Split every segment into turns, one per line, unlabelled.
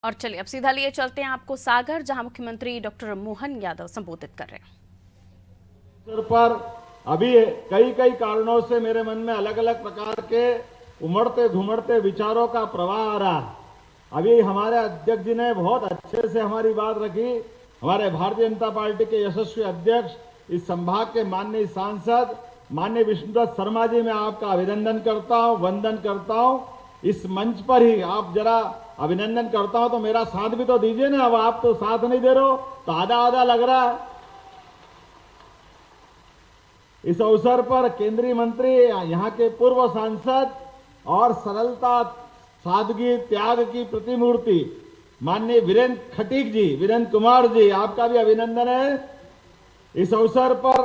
और चलिए अब सीधा लिए चलते हैं आपको सागर, जहां मुख्यमंत्री डॉक्टर मोहन यादव संबोधित कर रहे हैं।
पर अभी कई कई कारणों से मेरे मन में अलग अलग प्रकार के उमड़ते घुमड़ते विचारों का प्रवाह आ रहा है। अभी हमारे अध्यक्ष जी ने बहुत अच्छे से हमारी बात रखी। हमारे भारतीय जनता पार्टी के यशस्वी अध्यक्ष, इस संभाग के माननीय सांसद माननीय विष्णुदत्त शर्मा जी, मैं आपका अभिनंदन करता हूं, वंदन करता हूं। इस मंच पर ही आप जरा अभिनंदन करता हूं तो मेरा साथ भी तो दीजिए ना। अब आप तो साथ नहीं दे रहे हो तो आधा आधा लग रहा है। इस अवसर पर केंद्रीय मंत्री, यहां के पूर्व सांसद और सरलता, सादगी, त्याग की प्रतिमूर्ति माननीय वीरेंद्र खटीक जी, वीरेंद्र कुमार जी, आपका भी अभिनंदन है। इस अवसर पर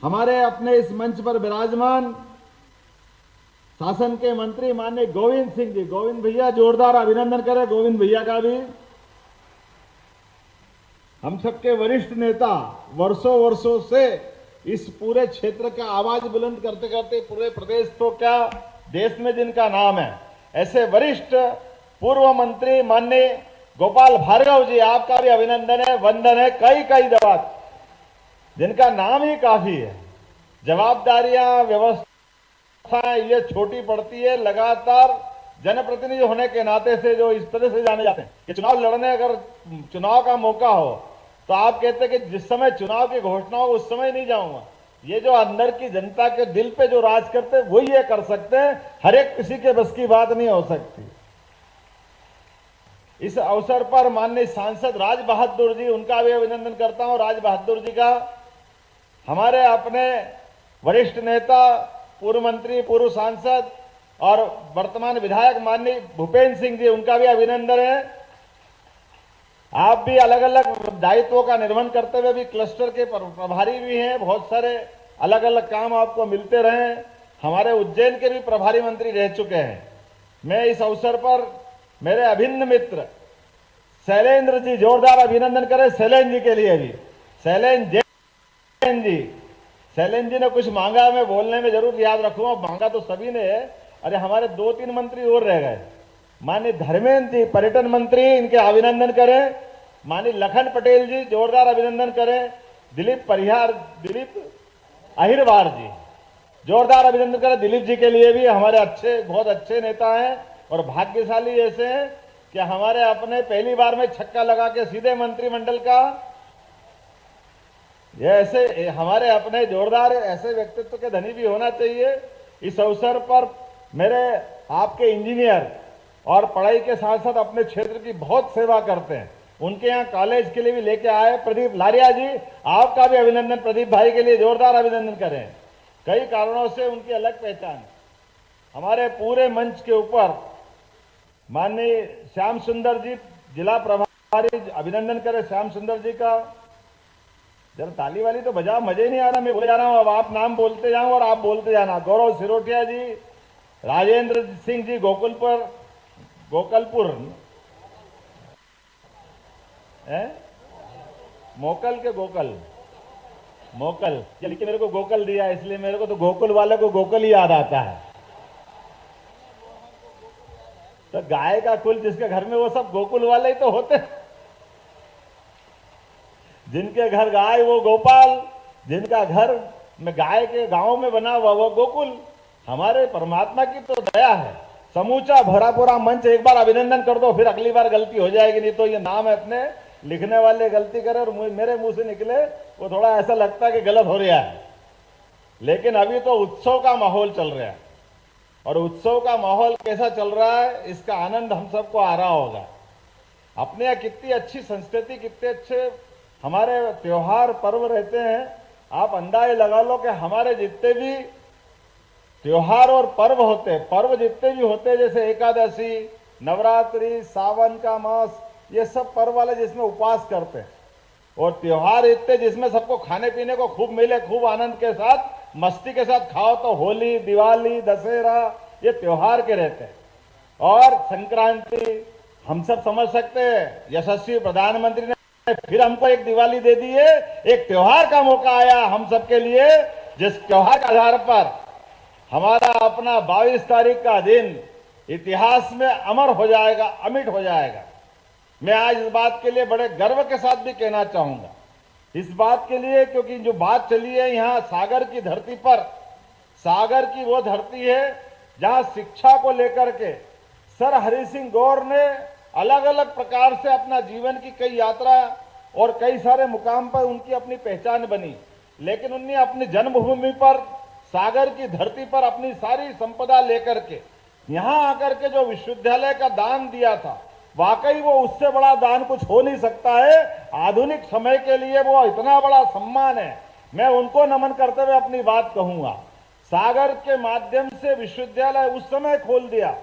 हमारे अपने इस मंच पर विराजमान शासन के मंत्री माननीय गोविंद सिंह जी, गोविंद भैया, जोरदार अभिनंदन करें गोविंद भैया का भी। हम सबके वरिष्ठ नेता, वर्षों वर्षों से इस पूरे क्षेत्र का आवाज बुलंद करते करते पूरे प्रदेश तो क्या देश में जिनका नाम है, ऐसे वरिष्ठ पूर्व मंत्री माननीय गोपाल भार्गव जी, आपका भी अभिनंदन है, वंदन है। कई कई बात जिनका नाम ही काफी है। जवाबदारियां, व्यवस्था ये छोटी पड़ती है। लगातार जनप्रतिनिधि होने के नाते से जो इस तरह से जाने जाते हैं कि चुनाव लड़ने, अगर चुनाव का मौका हो तो आप कहते हैं कि जिस समय चुनाव की घोषणा हो उस समय नहीं जाऊंगा। ये जो अंदर की जनता के दिल पे जो राज करते हैं वही ये कर सकते हैं, हर एक किसी के बस की बात नहीं हो सकती। इस अवसर पर माननीय सांसद राज बहादुर जी, उनका भी अभिनंदन करता हूं। राज बहादुर जी का, हमारे अपने वरिष्ठ नेता, पूर्व मंत्री, पूर्व सांसद और वर्तमान विधायक माननीय भूपेंद्र सिंह जी, उनका भी अभिनंदन है। आप भी अलग अलग दायित्वों का निर्वहन करते हुए भी क्लस्टर के प्रभारी भी हैं। बहुत सारे अलग अलग काम आपको मिलते रहे। हमारे उज्जैन के भी प्रभारी मंत्री रह चुके हैं। मैं इस अवसर पर मेरे अभिन्न मित्र शैलेंद्र जी, जोरदार अभिनंदन करें शैलेंद्र जी के लिए भी। शैलेंद्र जैन जी, शैलेंद्र जी ने कुछ मांगा, मैं बोलने में जरूर याद रखूंगा। मांगा तो सभी ने है। अरे हमारे 2-3 मंत्री और रह गए। माननीय धर्मेंद्र जी, पर्यटन मंत्री, इनके अभिनंदन करें। माननीय लखन पटेल जी, जोरदार अभिनंदन करें। दिलीप अहिरवार जी, जोरदार अभिनंदन करें दिलीप जी के लिए भी। हमारे अच्छे, बहुत अच्छे नेता हैं और भाग्यशाली ऐसे हैं कि हमारे अपने पहली बार में छक्का लगा के सीधे मंत्रिमंडल का, ये ऐसे हमारे अपने जोरदार ऐसे व्यक्तित्व के धनी भी होना चाहिए। इस अवसर पर मेरे आपके इंजीनियर और पढ़ाई के साथ साथ अपने क्षेत्र की बहुत सेवा करते हैं, उनके यहाँ कॉलेज के लिए भी लेके आए प्रदीप लारिया जी, आपका भी अभिनंदन। प्रदीप भाई के लिए जोरदार अभिनंदन करें। कई कारणों से उनकी अलग पहचान। हमारे पूरे मंच के ऊपर माननीय श्याम सुंदर जी, जिला प्रभारी, अभिनंदन करें श्याम सुंदर जी का। जरा ताली वाली तो बजाओ, मजे नहीं आ रहा। मैं बोले जा रहा हूं, अब आप नाम बोलते जाओ और आप बोलते जाना। गौरव सिरोटिया जी, राजेंद्र सिंह जी, गोकलपुर है, मोकल के गोकल, मोकल, लिख मेरे को गोकल दिया, इसलिए मेरे को तो गोकुल वाले को गोकल ही याद आता है। तो गाय का कुल जिसके घर में, वो सब गोकुल वाले ही तो होते हैं। जिनके घर गाय वो गोपाल, जिनका घर में गाय के गांव में बना हुआ वो गोकुल। हमारे परमात्मा की तो दया है। समूचा भरा पूरा मंच एक बार अभिनंदन कर दो, फिर अगली बार गलती हो जाएगी। नहीं तो ये नाम है अपने लिखने वाले गलती करे और मेरे मुंह से निकले, वो थोड़ा ऐसा लगता है कि गलत हो रहा है। लेकिन अभी तो उत्सव का माहौल चल रहा है और उत्सव का माहौल कैसा चल रहा है इसका आनंद हम सबको आ रहा होगा। अपने यहाँ कितनी अच्छी संस्कृति, कितने अच्छे हमारे त्योहार पर्व रहते हैं। आप अंदाजा लगा लो कि हमारे जितने भी त्योहार और पर्व होते हैं, पर्व जितने भी होते हैं, जैसे एकादशी, नवरात्रि, सावन का मास, ये सब पर्व वाले जिसमें उपवास करते हैं, और त्योहार इतने जिसमें सबको खाने पीने को खूब मिले, खूब आनंद के साथ मस्ती के साथ खाओ, तो होली, दिवाली, दशहरा, ये त्योहार के रहते हैं। और संक्रांति, हम सब समझ सकते हैं, यशस्वी प्रधानमंत्री ने फिर हमको एक दिवाली दे दी है। एक त्योहार का मौका आया हम सबके लिए, जिस त्योहार के आधार पर हमारा अपना 22 तारीख का दिन इतिहास में अमर हो जाएगा, अमिट हो जाएगा। मैं आज इस बात के लिए बड़े गर्व के साथ भी कहना चाहूंगा, इस बात के लिए क्योंकि जो बात चली है यहाँ सागर की धरती पर, सागर की वो धरती है जहां शिक्षा को लेकर के सर हरि सिंह गौर ने अलग अलग प्रकार से अपना जीवन की कई यात्रा और कई सारे मुकाम पर उनकी अपनी पहचान बनी, लेकिन उन्हें अपनी जन्मभूमि पर सागर की धरती पर अपनी सारी संपदा लेकर के यहां आकर के जो विश्वविद्यालय का दान दिया था, वाकई वो उससे बड़ा दान कुछ हो नहीं सकता है। आधुनिक समय के लिए वो इतना बड़ा सम्मान है। मैं उनको नमन करते हुए अपनी बात कहूंगा। सागर के माध्यम से विश्वविद्यालय उस समय खोल दिया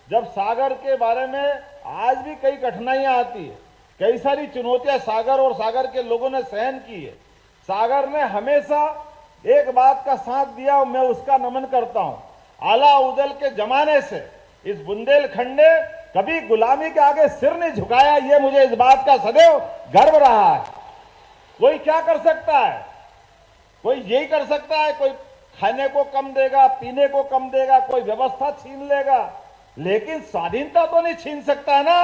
जब सागर के बारे में आज भी कई कठिनाइयां आती है, कई सारी चुनौतियां सागर और सागर के लोगों ने सहन की है। सागर ने हमेशा एक बात का साथ दिया, मैं उसका नमन करता हूं। आला उदल के जमाने से इस बुंदेलखंड ने कभी गुलामी के आगे सिर नहीं झुकाया, ये मुझे इस बात का सदैव गर्व रहा है। कोई क्या कर सकता है? कोई यही कर सकता है, कोई खाने को कम देगा, पीने को कम देगा, कोई व्यवस्था छीन लेगा, लेकिन स्वाधीनता तो नहीं छीन सकता है ना।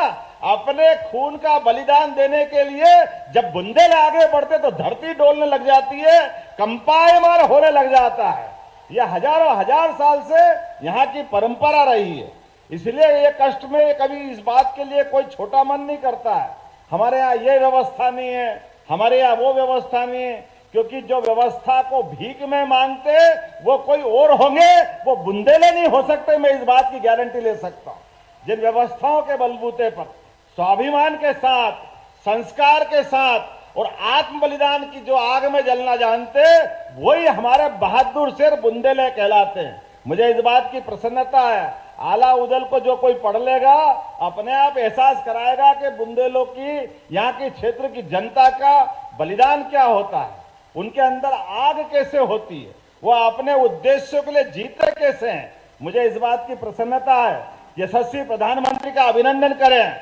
अपने खून का बलिदान देने के लिए जब बुंदेल आगे बढ़ते तो धरती डोलने लग जाती है, कंपायमान होने लग जाता है। यह हजारों हजार साल से यहाँ की परंपरा रही है, इसलिए ये कष्ट में कभी इस बात के लिए कोई छोटा मन नहीं करता है। हमारे यहाँ ये व्यवस्था नहीं है, हमारे यहाँ वो व्यवस्था नहीं है, क्योंकि जो व्यवस्था को भीख में मांगते वो कोई और होंगे, वो बुंदेले नहीं हो सकते। मैं इस बात की गारंटी ले सकता हूं। जिन व्यवस्थाओं के बलबूते पर स्वाभिमान के साथ, संस्कार के साथ और आत्म बलिदान की जो आग में जलना जानते, वही हमारे बहादुर शेर बुंदेले कहलाते हैं। मुझे इस बात की प्रसन्नता है, आला उदल को जो कोई पढ़ लेगा अपने आप एहसास कराएगा कि बुंदेलों की, यहाँ की क्षेत्र की जनता का बलिदान क्या होता है, उनके अंदर आग कैसे होती है, वो अपने उद्देश्यों के लिए जीते कैसे हैं। मुझे इस बात की प्रसन्नता है, यशस्वी प्रधानमंत्री का अभिनंदन करें।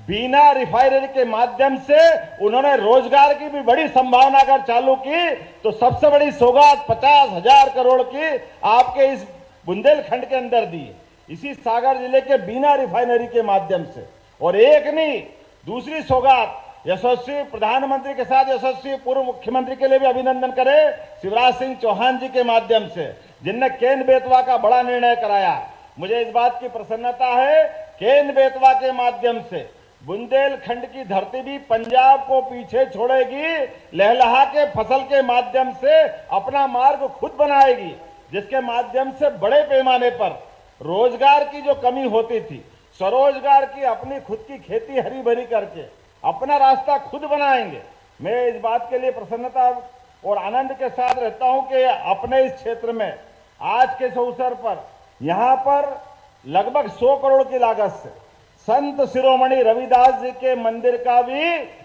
बीना रिफाइनरी के माध्यम से उन्होंने रोजगार की भी बड़ी संभावना अगर चालू की तो सबसे बड़ी सौगात 50,000 करोड़ की आपके इस बुंदेलखंड के अंदर दी, इसी सागर जिले के बीना रिफाइनरी के माध्यम से। और एक नहीं, दूसरी सौगात यशस्वी प्रधानमंत्री के साथ यशस्वी पूर्व मुख्यमंत्री के लिए भी अभिनंदन करें, शिवराज सिंह चौहान जी के माध्यम से, जिनने केन बेतवा का बड़ा निर्णय कराया। मुझे इस बात की प्रसन्नता है, केन बेतवा के माध्यम से बुंदेलखंड की धरती भी पंजाब को पीछे छोड़ेगी, लहलहा के फसल के माध्यम से अपना मार्ग खुद बनाएगी, जिसके माध्यम से बड़े पैमाने पर रोजगार की जो कमी होती थी, स्वरोजगार की अपनी खुद की खेती हरी भरी करके अपना रास्ता खुद बनाएंगे। मैं इस बात के लिए प्रसन्नता और आनंद के साथ रहता हूं कि अपने इस क्षेत्र में आज के इस अवसर पर यहां पर लगभग 100 करोड़ की लागत से संत शिरोमणि रविदास जी के मंदिर का भी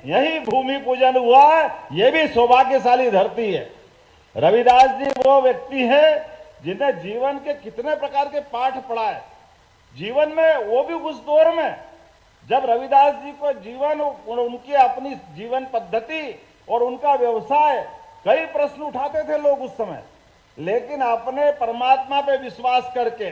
यही भूमि पूजन हुआ। यह भी सौभाग्यशाली धरती है। रविदास जी वो व्यक्ति हैं जिन्हें जीवन के कितने प्रकार के पाठ पढ़ाए जीवन में, वो भी उस दौर में जब रविदास जी को जीवन, उनकी अपनी जीवन पद्धति और उनका व्यवसाय, कई प्रश्न उठाते थे लोग उस समय, लेकिन अपने परमात्मा पे विश्वास करके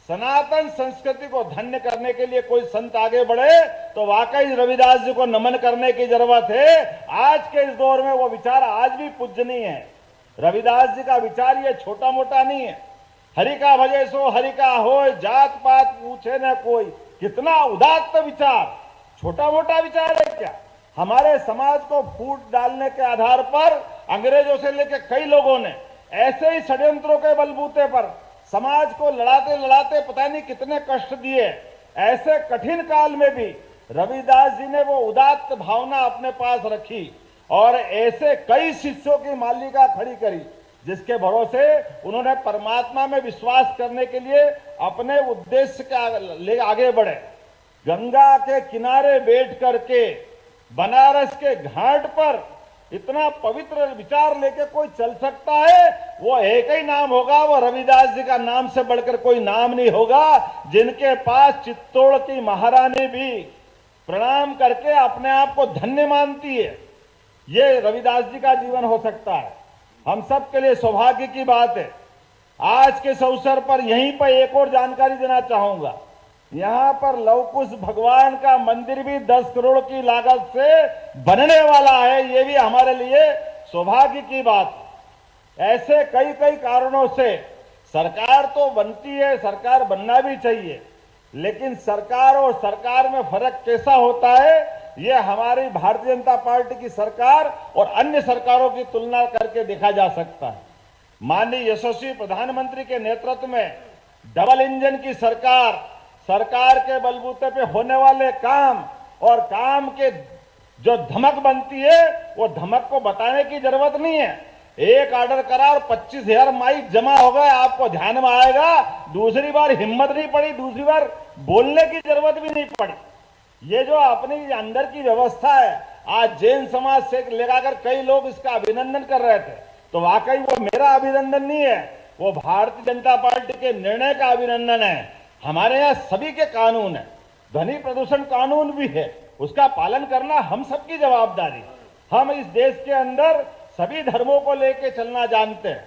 सनातन संस्कृति को धन्य करने के लिए कोई संत आगे बढ़े तो वाकई रविदास जी को नमन करने की जरूरत है। आज के इस दौर में वो विचार आज भी पूजनीय है। रविदास जी का विचार ये छोटा मोटा नहीं है। हरि का भजे सो हरि का होय, जात पात पूछे न कोई। कितना उदात्त विचार, छोटा मोटा विचार है क्या? हमारे समाज को फूट डालने के आधार पर अंग्रेजों से लेकर कई लोगों ने ऐसे ही षड्यंत्रों के बलबूते पर समाज को लड़ाते लड़ाते पता नहीं कितने कष्ट दिए। ऐसे कठिन काल में भी रविदास जी ने वो उदात्त भावना अपने पास रखी और ऐसे कई शिष्यों की मालिका खड़ी करी, जिसके भरोसे उन्होंने परमात्मा में विश्वास करने के लिए अपने उद्देश्य के ले आगे बढ़े। गंगा के किनारे बैठ करके बनारस के घाट पर इतना पवित्र विचार लेके कोई चल सकता है, वो एक ही नाम होगा, वो रविदास जी का नाम से बढ़कर कोई नाम नहीं होगा, जिनके पास चित्तौड़ की महारानी भी प्रणाम करके अपने आप को धन्य मानती है। ये रविदास जी का जीवन हो सकता है। हम सब के लिए सौभाग्य की बात है। आज के इस अवसर पर यहीं पर एक और जानकारी देना चाहूंगा। यहाँ पर लवकुश भगवान का मंदिर भी 10 करोड़ की लागत से बनने वाला है। ये भी हमारे लिए सौभाग्य की बात है। ऐसे कई कई कारणों से सरकार तो बनती है, सरकार बनना भी चाहिए, लेकिन सरकार और सरकार में फर्क कैसा होता है, ये हमारी भारतीय जनता पार्टी की सरकार और अन्य सरकारों की तुलना करके देखा जा सकता है। माननीय यशस्वी प्रधानमंत्री के नेतृत्व में डबल इंजन की सरकार के बलबूते पे होने वाले काम और काम के जो धमक बनती है, वो धमक को बताने की जरूरत नहीं है। एक ऑर्डर करा और 25,000 माइक जमा हो गए, आपको ध्यान में आएगा। दूसरी बार हिम्मत नहीं पड़ी, दूसरी बार बोलने की जरूरत भी नहीं पड़ी। ये जो अपनी अंदर की व्यवस्था है, आज जैन समाज से लेकर कई लोग इसका अभिनंदन कर रहे थे, तो वाकई वो मेरा अभिनंदन नहीं है, वो भारतीय जनता पार्टी के निर्णय का अभिनंदन है। हमारे यहाँ सभी के कानून है, ध्वनि प्रदूषण कानून भी है, उसका पालन करना हम सबकी जवाबदारी। हम इस देश के अंदर सभी धर्मों को लेकर चलना जानते हैं,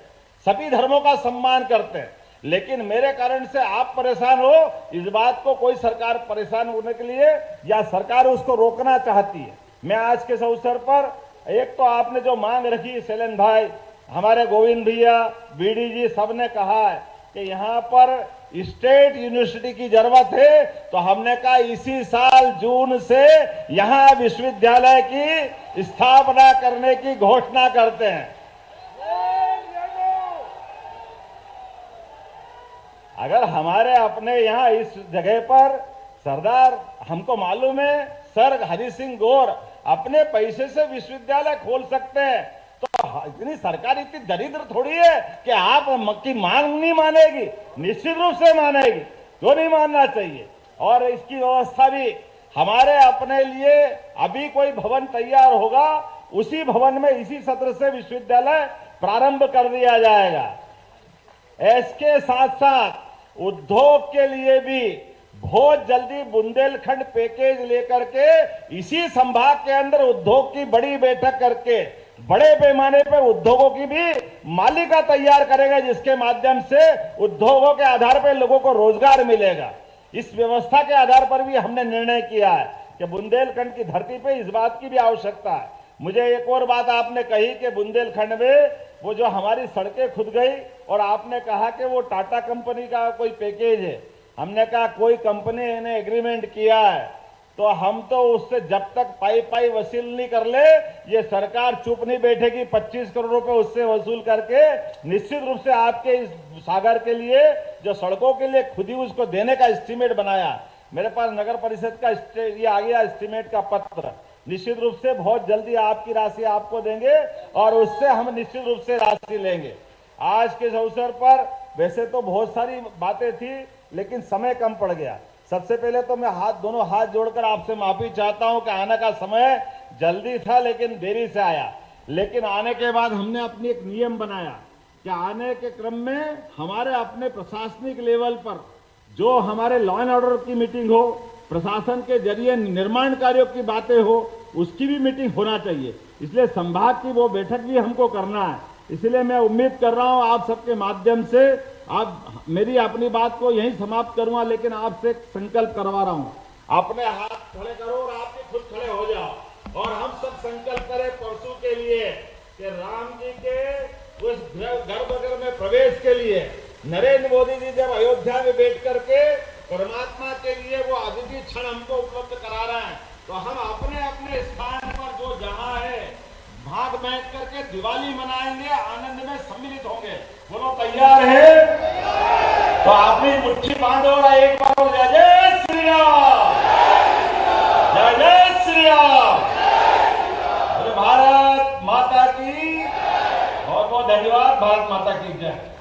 सभी धर्मों का सम्मान करते हैं, लेकिन मेरे कारण से आप परेशान हो, इस बात को कोई सरकार परेशान होने के लिए या सरकार उसको रोकना चाहती है। मैं आज के इस अवसर पर एक तो आपने जो मांग रखी, शैलेंद्र भाई, हमारे गोविंद भैया, बीडी जी, सबने कहा है कि यहाँ पर स्टेट यूनिवर्सिटी की जरूरत है, तो हमने कहा इसी साल जून से यहाँ विश्वविद्यालय की स्थापना करने की घोषणा करते हैं। अगर हमारे अपने यहाँ इस जगह पर सरदार, हमको मालूम है सर हरि सिंह गौर अपने पैसे से विश्वविद्यालय खोल सकते हैं, तो इतनी सरकार इतनी दरिद्र थोड़ी है कि आप की मांग नहीं मानेगी, निश्चित रूप से मानेगी, क्यों नहीं मानना चाहिए। और इसकी व्यवस्था भी हमारे अपने लिए अभी कोई भवन तैयार होगा, उसी भवन में इसी सत्र से विश्वविद्यालय प्रारंभ कर दिया जाएगा। इसके साथ साथ उद्योग के लिए भी बहुत जल्दी बुंदेलखंड पैकेज लेकर के इसी संभाग के अंदर उद्योग की बड़ी बैठक करके बड़े पैमाने पर उद्योगों की भी मालिका तैयार करेगा, जिसके माध्यम से उद्योगों के आधार पर लोगों को रोजगार मिलेगा। इस व्यवस्था के आधार पर भी हमने निर्णय किया है कि बुंदेलखंड की धरती पे इस बात की भी आवश्यकता है। मुझे एक और बात आपने कही कि बुंदेलखंड में वो जो हमारी सड़कें खुद गई, और आपने कहा कि वो टाटा कंपनी का कोई पैकेज है। हमने कहा कोई कंपनी ने एग्रीमेंट किया है तो हम तो उससे जब तक पाई वसूल नहीं कर ले, ये सरकार चुप नहीं बैठेगी। 25 करोड़ रुपए उससे वसूल करके निश्चित रूप से आपके इस सागर के लिए जो सड़कों के लिए खुद ही उसको देने का एस्टीमेट बनाया। मेरे पास नगर परिषद का ये आ गया एस्टीमेट का पत्र, निश्चित रूप से बहुत जल्दी आपकी राशि आपको देंगे और उससे हम निश्चित रूप से राशि लेंगे। आज के इस अवसर पर वैसे तो बहुत सारी बातें थी, लेकिन समय कम पड़ गया। सबसे पहले तो मैं दोनों हाथ जोड़कर आपसे माफी चाहता हूं कि आने का समय जल्दी था लेकिन देरी से आया। लेकिन आने के बाद हमने अपनी एक नियम बनाया कि आने के क्रम में हमारे अपने प्रशासनिक लेवल पर जो हमारे लॉ एंड ऑर्डर की मीटिंग हो, प्रशासन के जरिए निर्माण कार्यों की बातें हो, उसकी भी मीटिंग होना चाहिए। इसलिए संभाग की वो बैठक भी हमको करना है। इसलिए मैं उम्मीद कर रहा हूं आप सबके माध्यम से, आप मेरी अपनी बात को यहीं समाप्त करूंगा, लेकिन आपसे संकल्प करवा रहा हूं। अपने हाथ खड़े करो और आप भी खुद खड़े हो जाओ और हम सब संकल्प करें परसों के लिए कि राम जी के उस गर्भगृह में प्रवेश के लिए नरेंद्र मोदी जी जब अयोध्या में बैठ करके परमात्मा के लिए वो अद्वितीय क्षण हमको उपलब्ध करा रहे हैं, तो हम अपने अपने स्थान पर जो जहां है भाग बैठ करके दिवाली मनाएंगे, आनंद में सम्मिलित होंगे। बोलो तैयार है? तो अपनी मुट्ठी बांधो और एक बार जय जय श्री राम, जय जय श्री राम। भारत माता की बहुत बहुत धन्यवाद। भारत माता की जय।